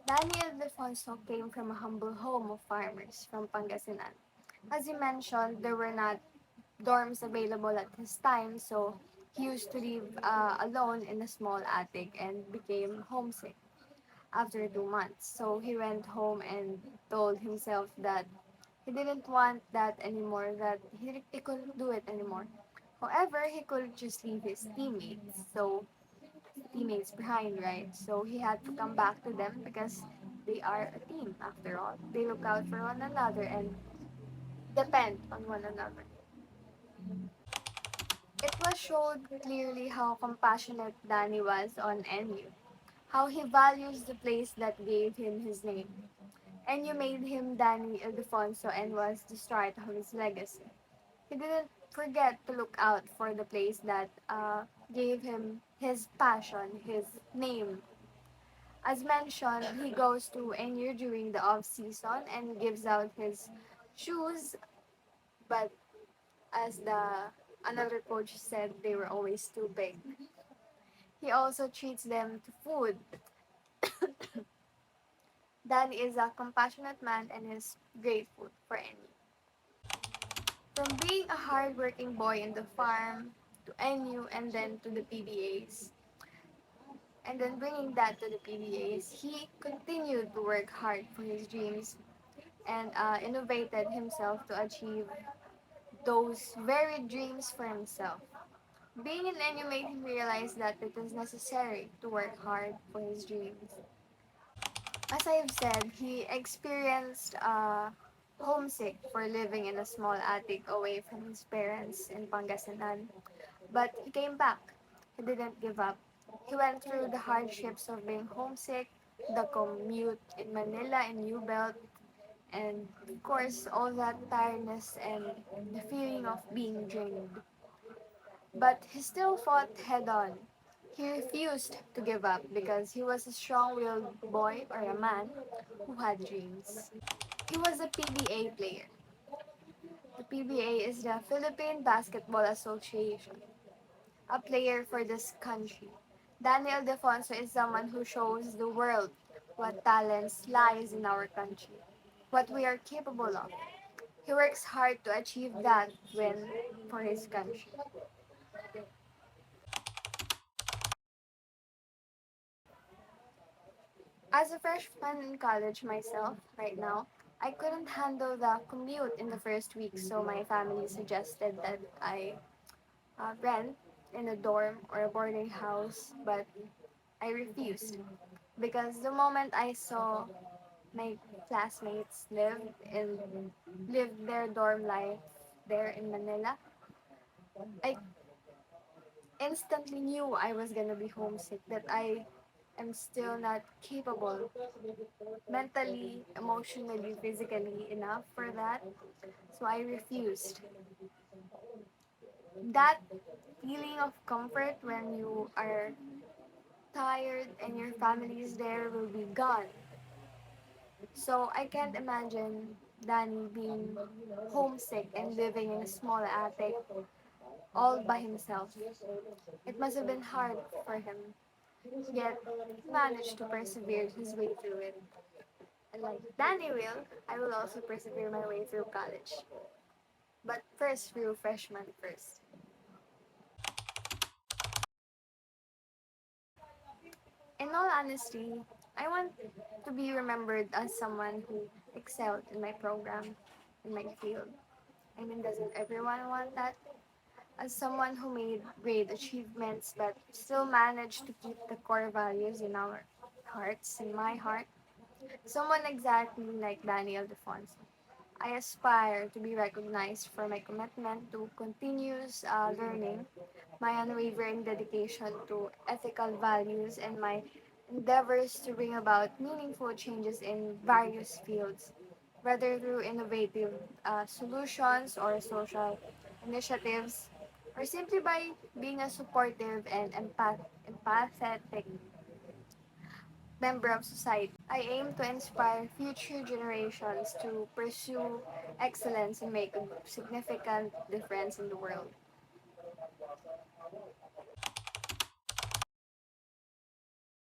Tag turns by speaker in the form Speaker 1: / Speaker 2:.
Speaker 1: Daniel Alfonso came from a humble home of farmers from Pangasinan. As he mentioned, there were not dorms available at his time, so he used to live alone in a small attic and became homesick after 2 months. So he went home and told himself that he didn't want that anymore, that he couldn't do it anymore. However, he couldn't just leave his teammates behind, right? So he had to come back to them because they are a team after all. They look out for one another and depend on one another. It was showed clearly how compassionate Danny was on NU, how he values the place that gave him his name. NU made him Danny Ildefonso and was the start of his legacy. He didn't forget to look out for the place that gave him his passion, his name. As mentioned, he goes to NU during the off season and gives out his shoes, but as the another coach said, they were always too big. He also treats them to food. Dan is a compassionate man and is grateful for any. From being a hardworking boy in the farm to NU and then to the PBAs, and then bringing that to the PBAs, he continued to work hard for his dreams and innovated himself to achieve those very dreams for himself. Being in NU made him realize that it is necessary to work hard for his dreams. As I've said, he experienced homesick for living in a small attic away from his parents in Pangasinan. But he came back. He didn't give up. He went through the hardships of being homesick, the commute in Manila and New Belt, and of course, all that tiredness and the feeling of being drained. But he still fought head on. He refused to give up because he was a strong willed boy or a man who had dreams. He was a PBA player. The PBA is the Philippine Basketball Association, a player for this country. Daniel Defonso is someone who shows the world what talents lies in our country, what we are capable of. He works hard to achieve that win for his country. As a freshman in college myself, right now, I couldn't handle the commute in the first week, so my family suggested that I rent in a dorm or a boarding house, but I refused because the moment I saw my classmates live their dorm life there in Manila, I instantly knew I was gonna be homesick, that I am still not capable mentally, emotionally, physically enough for that. So I refused. That feeling of comfort when you are tired and your family is there will be gone. So I can't imagine Danny being homesick and living in a small attic all by himself. It must have been hard for him, yet he managed to persevere his way through it. And like Danny will, I will also persevere my way through college. But first through freshman first. In all honesty, I want to be remembered as someone who excelled in my program, in my field. I mean, doesn't everyone want that? As someone who made great achievements but still managed to keep the core values in our hearts, in my heart. Someone exactly like Daniel Defonso. I aspire to be recognized for my commitment to continuous learning, my unwavering dedication to ethical values, and my endeavors to bring about meaningful changes in various fields, whether through innovative solutions or social initiatives, or simply by being a supportive and empathetic member of society. I aim to inspire future generations to pursue excellence and make a significant difference in the world.